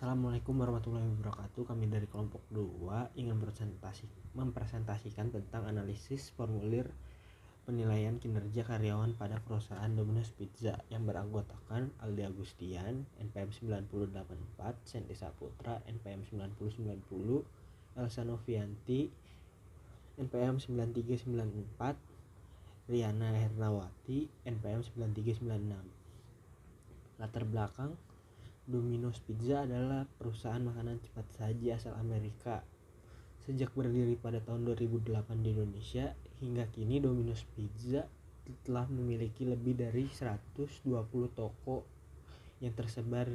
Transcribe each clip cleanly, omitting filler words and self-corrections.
Assalamualaikum warahmatullahi wabarakatuh. Kami dari kelompok 2 ingin mempresentasikan tentang analisis formulir penilaian kinerja karyawan pada perusahaan Domino's Pizza yang beranggotakan Aldi Agustian, NPM 9084, Sandy Saputra, NPM 9090, Elsa Novianti, NPM 9394, Riana Hernawati, NPM 9396. Latar belakang: Domino's Pizza adalah perusahaan makanan cepat saji asal Amerika. Sejak berdiri pada tahun 2008 di Indonesia, hingga kini Domino's Pizza telah memiliki lebih dari 120 toko yang tersebar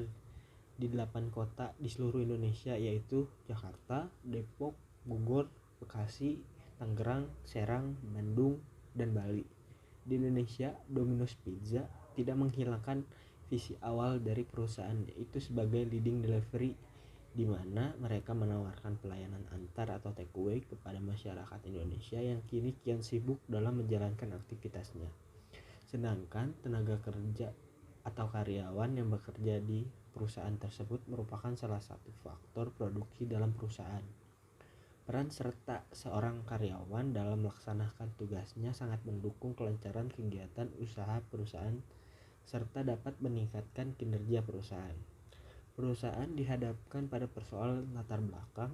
di 8 kota di seluruh Indonesia, yaitu Jakarta, Depok, Bogor, Bekasi, Tangerang, Serang, Bandung, dan Bali. Di Indonesia, Domino's Pizza tidak menghilangkan visi awal dari perusahaan, yaitu sebagai leading delivery, di mana mereka menawarkan pelayanan antar atau takeaway kepada masyarakat Indonesia yang kini kian sibuk dalam menjalankan aktivitasnya. Sedangkan tenaga kerja atau karyawan yang bekerja di perusahaan tersebut merupakan salah satu faktor produksi dalam perusahaan. Peran serta seorang karyawan dalam melaksanakan tugasnya sangat mendukung kelancaran kegiatan usaha perusahaan serta dapat meningkatkan kinerja perusahaan. Perusahaan dihadapkan pada persoalan latar belakang,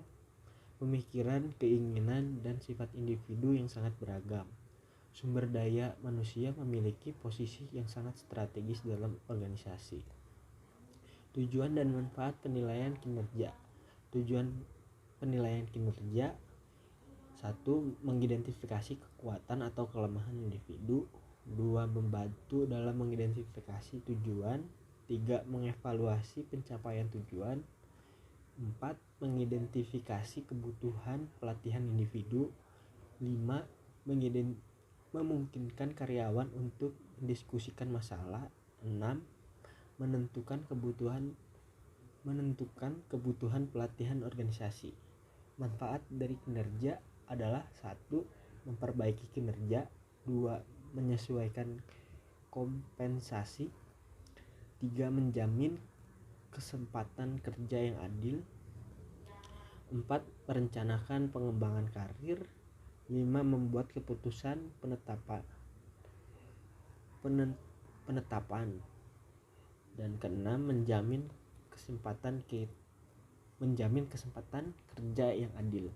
pemikiran, keinginan, dan sifat individu yang sangat beragam. Sumber daya manusia memiliki posisi yang sangat strategis dalam organisasi. Tujuan dan manfaat penilaian kinerja. Tujuan penilaian kinerja: 1. Mengidentifikasi kekuatan atau kelemahan individu. 2. Membantu dalam mengidentifikasi tujuan. 3. Mengevaluasi pencapaian tujuan. 4. Mengidentifikasi kebutuhan pelatihan individu. 5. Memungkinkan karyawan untuk mendiskusikan masalah. 6. Menentukan kebutuhan pelatihan organisasi. Manfaat dari kinerja adalah: 1. Memperbaiki kinerja. 2. Menyesuaikan kompensasi. 3. Menjamin kesempatan kerja yang adil. 4. Merencanakan pengembangan karir. 5. Membuat keputusan penetapan. Dan keenam, menjamin kesempatan kerja yang adil.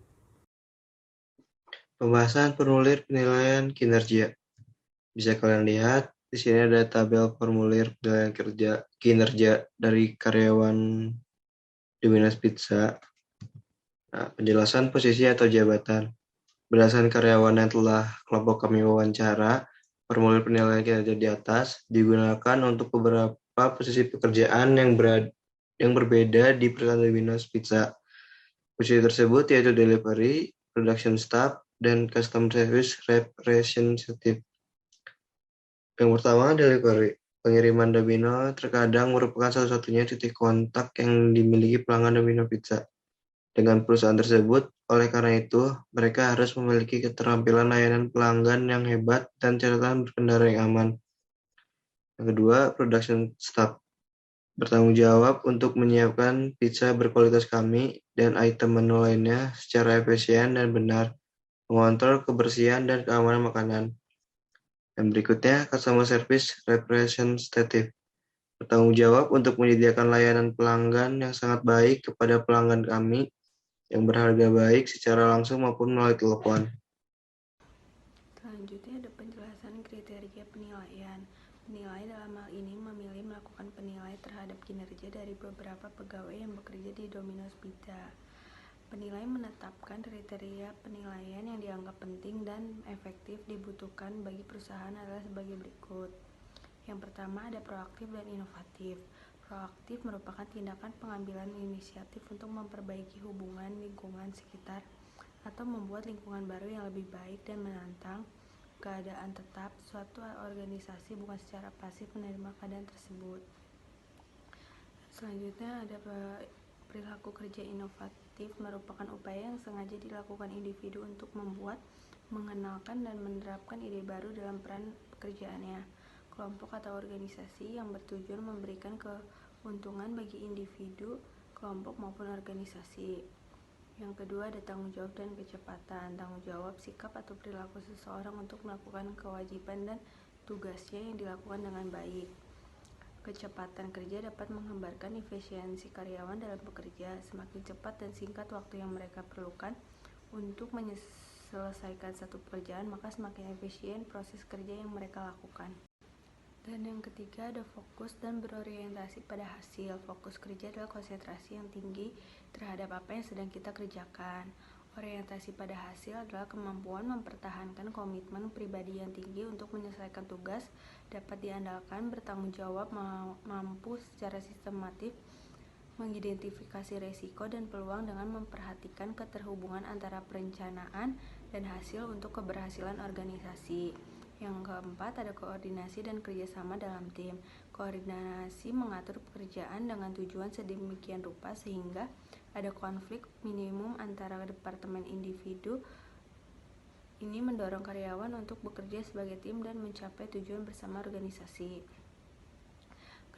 Pembahasan formulir penilaian kinerja. Bisa kalian lihat di sini ada tabel formulir penilaian kinerja dari karyawan Domino's Pizza. Nah, penjelasan posisi atau jabatan. Berdasarkan karyawan yang telah kelompok kami wawancara, formulir penilaian kinerja di atas digunakan untuk beberapa posisi pekerjaan yang berbeda di perusahaan Domino's Pizza. Posisi tersebut yaitu delivery, production staff, dan customer service representative. Yang pertama, delivery. Pengiriman Domino terkadang merupakan satu-satunya titik kontak yang dimiliki pelanggan Domino Pizza dengan perusahaan tersebut. Oleh karena itu, mereka harus memiliki keterampilan layanan pelanggan yang hebat dan catatan berkendara yang aman. Yang kedua, production staff. Bertanggung jawab untuk menyiapkan pizza berkualitas kami dan item menu lainnya secara efisien dan benar, mengontrol kebersihan dan keamanan makanan. Dan berikutnya, customer service representative. Bertanggung jawab untuk menyediakan layanan pelanggan yang sangat baik kepada pelanggan kami yang berharga baik secara langsung maupun melalui telepon. Selanjutnya ada penjelasan kriteria penilaian. Penilai dalam hal ini memilih melakukan penilai terhadap kinerja dari beberapa pegawai yang bekerja di Domino's Pizza. Penilai menetapkan kriteria penilaian yang dianggap penting dan efektif dibutuhkan bagi perusahaan adalah sebagai berikut. Yang pertama ada proaktif dan inovatif. Proaktif merupakan tindakan pengambilan inisiatif untuk memperbaiki hubungan lingkungan sekitar atau membuat lingkungan baru yang lebih baik dan menantang keadaan tetap. Suatu organisasi bukan secara pasif menerima keadaan tersebut. Selanjutnya ada perilaku kerja inovatif, merupakan upaya yang sengaja dilakukan individu untuk membuat, mengenalkan, dan menerapkan ide baru dalam peran pekerjaannya. Kelompok atau organisasi yang bertujuan memberikan keuntungan bagi individu, kelompok maupun organisasi. Yang kedua ada tanggung jawab dan kecepatan. Tanggung jawab sikap atau perilaku seseorang untuk melakukan kewajiban dan tugasnya yang dilakukan dengan baik. Kecepatan kerja dapat menggambarkan efisiensi karyawan dalam bekerja. Semakin cepat dan singkat waktu yang mereka perlukan untuk menyelesaikan satu pekerjaan, maka semakin efisien proses kerja yang mereka lakukan. Dan yang ketiga ada fokus dan berorientasi pada hasil. Fokus kerja adalah konsentrasi yang tinggi terhadap apa yang sedang kita kerjakan. Orientasi pada hasil adalah kemampuan mempertahankan komitmen pribadi yang tinggi untuk menyelesaikan tugas, dapat diandalkan, bertanggung jawab, mampu secara sistematif mengidentifikasi risiko dan peluang dengan memperhatikan keterhubungan antara perencanaan dan hasil untuk keberhasilan organisasi. Yang keempat ada koordinasi dan kerjasama dalam tim. Koordinasi mengatur pekerjaan dengan tujuan sedemikian rupa sehingga ada konflik minimum antara departemen individu. Ini mendorong karyawan untuk bekerja sebagai tim dan mencapai tujuan bersama organisasi.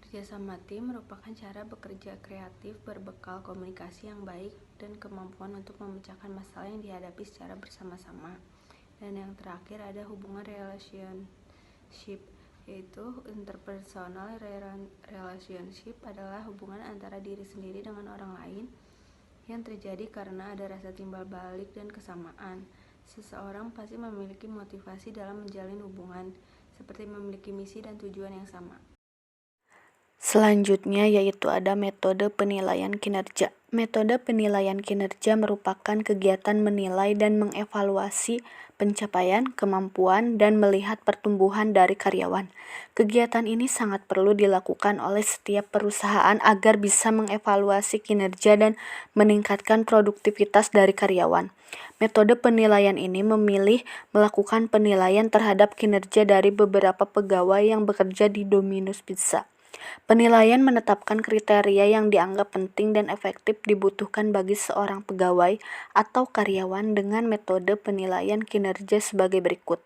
Kerjasama tim merupakan cara bekerja kreatif berbekal komunikasi yang baik dan kemampuan untuk memecahkan masalah yang dihadapi secara bersama-sama. Dan yang terakhir ada hubungan relationship, yaitu interpersonal relationship adalah hubungan antara diri sendiri dengan orang lain yang terjadi karena ada rasa timbal balik dan kesamaan. Seseorang pasti memiliki motivasi dalam menjalin hubungan, seperti memiliki misi dan tujuan yang sama. Selanjutnya yaitu ada metode penilaian kinerja. Metode penilaian kinerja merupakan kegiatan menilai dan mengevaluasi pencapaian, kemampuan, dan melihat pertumbuhan dari karyawan. Kegiatan ini sangat perlu dilakukan oleh setiap perusahaan agar bisa mengevaluasi kinerja dan meningkatkan produktivitas dari karyawan. Metode penilaian ini memilih melakukan penilaian terhadap kinerja dari beberapa pegawai yang bekerja di Domino's Pizza. Penilaian menetapkan kriteria yang dianggap penting dan efektif dibutuhkan bagi seorang pegawai atau karyawan dengan metode penilaian kinerja sebagai berikut,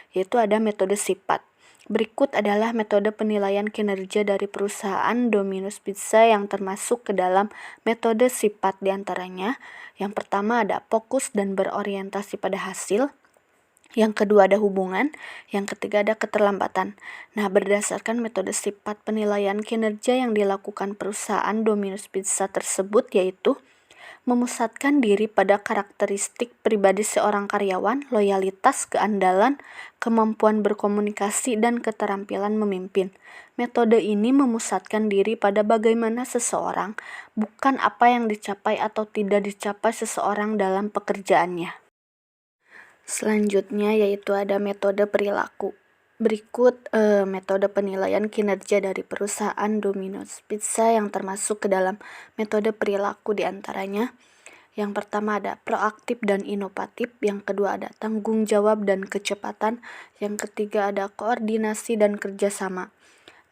yaitu ada metode sifat. Berikut adalah metode penilaian kinerja dari perusahaan Domino's Pizza yang termasuk ke dalam metode sifat diantaranya. Yang pertama ada fokus dan berorientasi pada hasil. Yang kedua ada hubungan, yang ketiga ada keterlambatan. Nah, berdasarkan metode sifat penilaian kinerja yang dilakukan perusahaan Domino's Pizza tersebut yaitu memusatkan diri pada karakteristik pribadi seorang karyawan, loyalitas, keandalan, kemampuan berkomunikasi, dan keterampilan memimpin. Metode ini memusatkan diri pada bagaimana seseorang, bukan apa yang dicapai atau tidak dicapai seseorang dalam pekerjaannya. Selanjutnya yaitu ada metode perilaku. Berikut metode penilaian kinerja dari perusahaan Domino's Pizza yang termasuk ke dalam metode perilaku diantaranya. Yang pertama ada proaktif dan inovatif, yang kedua ada tanggung jawab dan kecepatan, yang ketiga ada koordinasi dan kerjasama.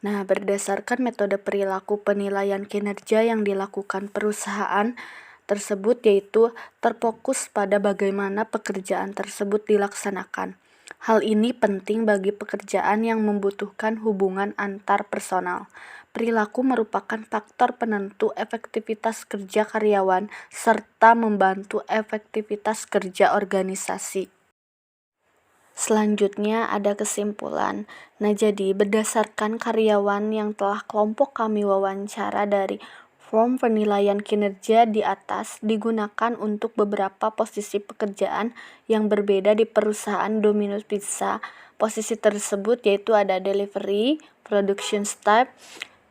Nah, berdasarkan metode perilaku penilaian kinerja yang dilakukan perusahaan tersebut yaitu terfokus pada bagaimana pekerjaan tersebut dilaksanakan. Hal ini penting bagi pekerjaan yang membutuhkan hubungan antar personal. Perilaku merupakan faktor penentu efektivitas kerja karyawan serta membantu efektivitas kerja organisasi. Selanjutnya ada kesimpulan. Nah, jadi berdasarkan karyawan yang telah kelompok kami wawancara dari form penilaian kinerja di atas digunakan untuk beberapa posisi pekerjaan yang berbeda di perusahaan Domino's Pizza. Posisi tersebut yaitu ada delivery, production staff,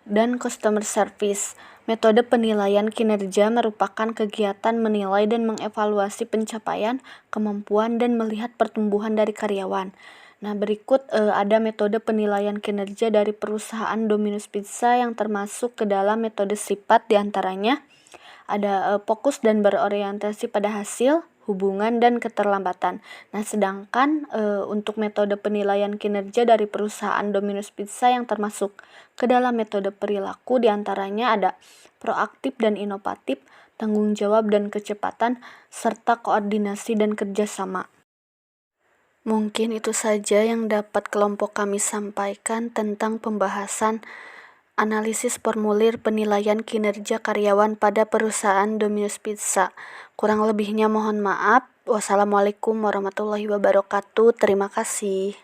dan customer service. Metode penilaian kinerja merupakan kegiatan menilai dan mengevaluasi pencapaian, kemampuan, dan melihat pertumbuhan dari karyawan. Nah, berikut ada metode penilaian kinerja dari perusahaan Domino's Pizza yang termasuk ke dalam metode sifat diantaranya ada fokus dan berorientasi pada hasil, hubungan, dan keterlambatan. Nah, sedangkan untuk metode penilaian kinerja dari perusahaan Domino's Pizza yang termasuk ke dalam metode perilaku diantaranya ada proaktif dan inovatif, tanggung jawab dan kecepatan, serta koordinasi dan kerjasama. Mungkin itu saja yang dapat kelompok kami sampaikan tentang pembahasan analisis formulir penilaian kinerja karyawan pada perusahaan Domino's Pizza. Kurang lebihnya mohon maaf. Wassalamualaikum warahmatullahi wabarakatuh. Terima kasih.